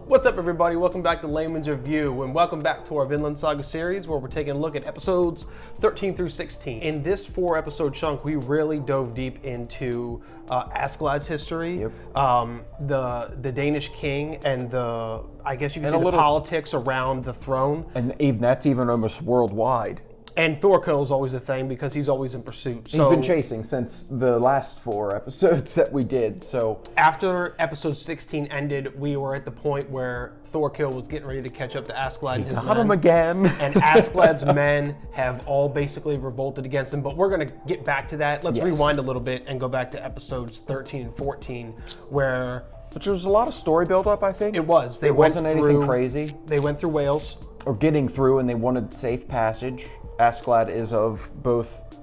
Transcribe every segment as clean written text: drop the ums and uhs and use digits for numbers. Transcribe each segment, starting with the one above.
What's up, everybody? Welcome back to Layman's Review, and welcome back to our Vinland Saga series, where we're taking a look at episodes 13 through 16. In this 4-episode chunk, we really dove deep into Askeladd's history, the Danish king, and the politics around the throne. And even that's even almost worldwide. And Thorkel is always a thing because he's always in pursuit. He's been chasing since the last 4 episodes that we did, so... After episode 16 ended, we were at the point where Thorkel was getting ready to catch up to Askeladd and his men. Got him again. And Askeladd's men have all basically revolted against him, but we're going to get back to that. Let's rewind a little bit and go back to episodes 13 and 14, where... Which was a lot of story build-up, I think. It was. It wasn't anything crazy. They went through Wales. Or getting through, and they wanted safe passage. Askeladd is of both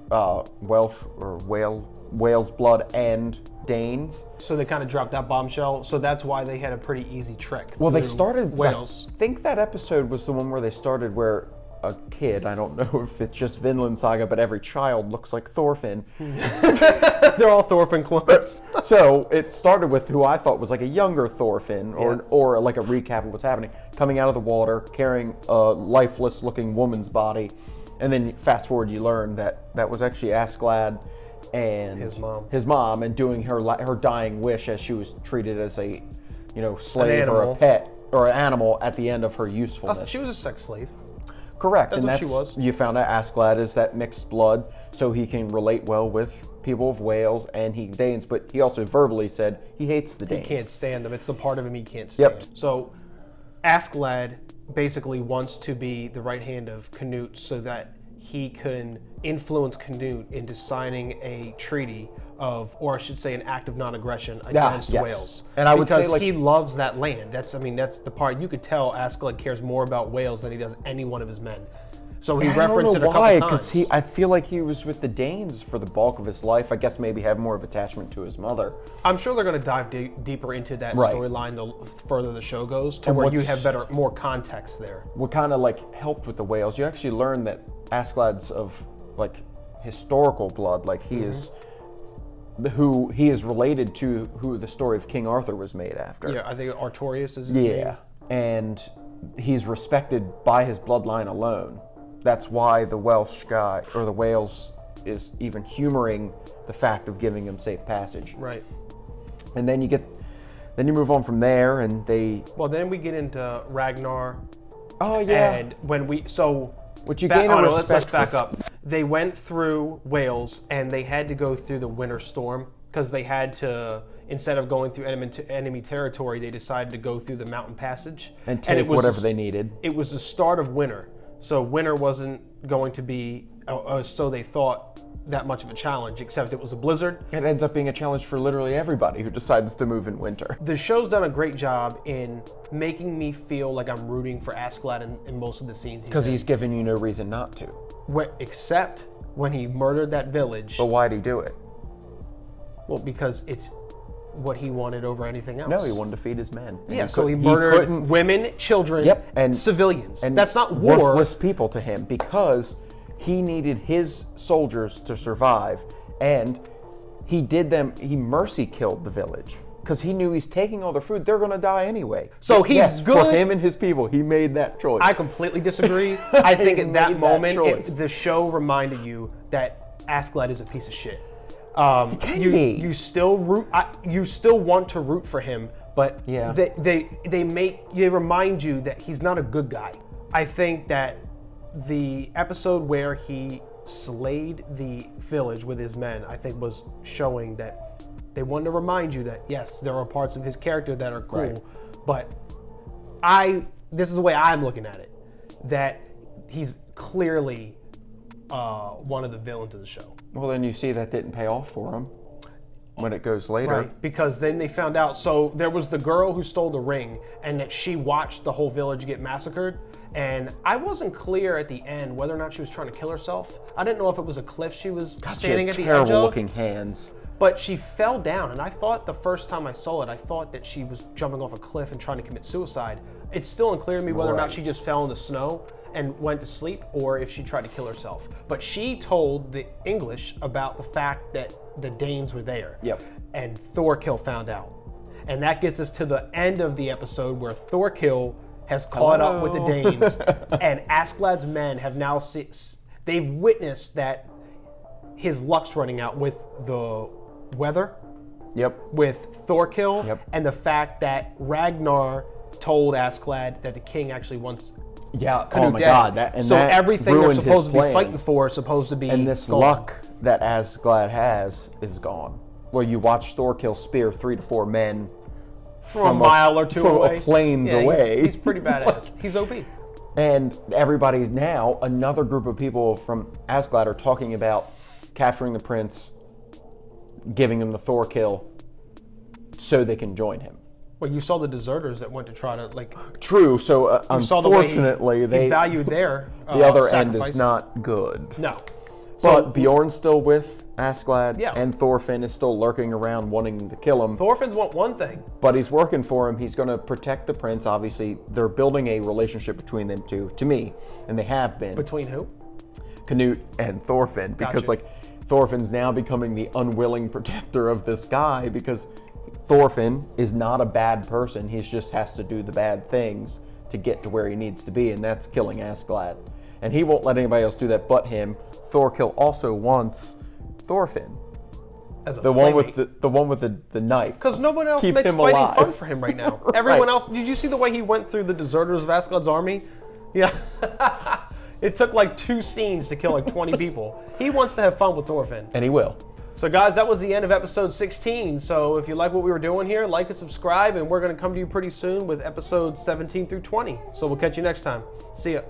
Welsh or Wales blood and Danes. So they kind of dropped that bombshell. So that's why they had a pretty easy trek. Well, they started Wales. I think that episode was the one where they started where a kid, I don't know if it's just Vinland Saga, but every child looks like Thorfinn. They're all Thorfinn clones. So it started with who I thought was like a younger Thorfinn, or like a recap of what's happening, coming out of the water, carrying a lifeless-looking woman's body. And then fast forward, you learn that that was actually Askeladd and his mom, and doing her dying wish as she was treated as a, slave or a pet or an animal at the end of her usefulness. She was a sex slave. Correct, that's what she was. You found out Askeladd is that mixed blood, so he can relate well with people of Wales and Danes. But he also verbally said he hates the Danes. He can't stand them. It's the part of him he can't stand. Yep. So Askeladd basically wants to be the right hand of Canute so that he can influence Canute into signing a treaty of, or I should say, an act of non-aggression against Wales. And I would say, because he loves that land. That's the part you could tell Askeladd cares more about Wales than he does any one of his men. So he referenced it a couple times. Because I feel like he was with the Danes for the bulk of his life. I guess maybe have more of attachment to his mother. I'm sure they're going to dive deeper into that storyline the further the show goes, to where you have more context there. What kind of helped with the Wales? You actually learn that Askeladd's of historical blood. Like he is who he is related to, who the story of King Arthur was made after. Yeah, I think Artorius is his name. Yeah, and he's respected by his bloodline alone. That's why the Welsh guy, or the Wales, is even humoring the fact of giving him safe passage. Right. And then you move on from there, and then we get into Ragnar. Oh yeah. And when let's back up. They went through Wales, and they had to go through the winter storm because they had to. Instead of going through enemy territory, they decided to go through the mountain passage and take whatever they needed. It was the start of winter. So winter wasn't going to be, so they thought, that much of a challenge, except it was a blizzard. It ends up being a challenge for literally everybody who decides to move in winter. The show's done a great job in making me feel like I'm rooting for Askeladd in most of the scenes. Because he's given you no reason not to. Except when he murdered that village. But why'd he do it? Well, because it's what he wanted over anything else. No, he wanted to feed his men. Yeah, so he murdered women, children, and civilians. And that's not war. Worthless people to him, because he needed his soldiers to survive, and he mercy killed the village. Because he knew he's taking all their food, they're going to die anyway. So he's good. For him and his people, he made that choice. I completely disagree. I think at that moment, the show reminded you that Askeladd is a piece of shit. He can be. You still want to root for him, but they remind you that he's not a good guy. I think that the episode where he slayed the village with his men, I think, was showing that they wanted to remind you that yes, there are parts of his character that are cool, but this is the way I'm looking at it, that he's clearly one of the villains of the show. Well, then you see that didn't pay off for him when it goes later. Right, because then they found out. So there was the girl who stole the ring, and that she watched the whole village get massacred. And I wasn't clear at the end whether or not she was trying to kill herself. I didn't know if it was a cliff she was standing at the edge of. Terrible looking hands. But she fell down, and I thought the first time I saw it, I thought that she was jumping off a cliff and trying to commit suicide. It's still unclear to me whether or not she just fell in the snow and went to sleep, or if she tried to kill herself. But she told the English about the fact that the Danes were there. Yep. And Thorkel found out. And that gets us to the end of the episode where Thorkill has caught up with the Danes, and Askeladd's men have now they've witnessed that his luck's running out with the weather. Yep. With Thorkill, Yep. and the fact that Ragnar told Askeladd that the king actually wants. Yeah. Canute Oh my dead. God. So that everything they're ruined supposed to his be plans. fighting for is supposed to be. And this gone. luck that Askeladd has is gone. Where you watch Thorkill spear 3 to 4 men from a mile or two from away. a plains away. He's pretty badass. He's OP. And everybody's now, another group of people from Askeladd are talking about capturing the prince, giving him the Thorkill, so they can join him. Well, you saw the deserters that went to try to True. So you saw the way unfortunately, he they valued their the other end sacrifice. is not good. No. But Bjorn's still with Askeladd, Yeah. and Thorfinn is still lurking around wanting to kill him. Thorfinns want one thing. But he's working for him. He's going to protect the prince. Obviously, they're building a relationship between them two, to me, and they have been. Between who? Canute and Thorfinn, because Gotcha. Thorfinn's now becoming the unwilling protector of this guy, because Thorfinn is not a bad person. He just has to do the bad things to get to where he needs to be, and that's killing Askeladd. And he won't let anybody else do that but him. Thorkill also wants Thorfinn, As a the one playmate. with the one with the knife. Because no one else Keep makes him fighting alive. fun for him right now. Right. Everyone else. Did you see the way he went through the deserters of Askeladd's army? Yeah. It took like 2 scenes to kill like 20 people. He wants to have fun with Thorfinn. And he will. So guys, that was the end of episode 16. So if you like what we were doing here, like and subscribe, and we're going to come to you pretty soon with episodes 17 through 20. So we'll catch you next time. See ya.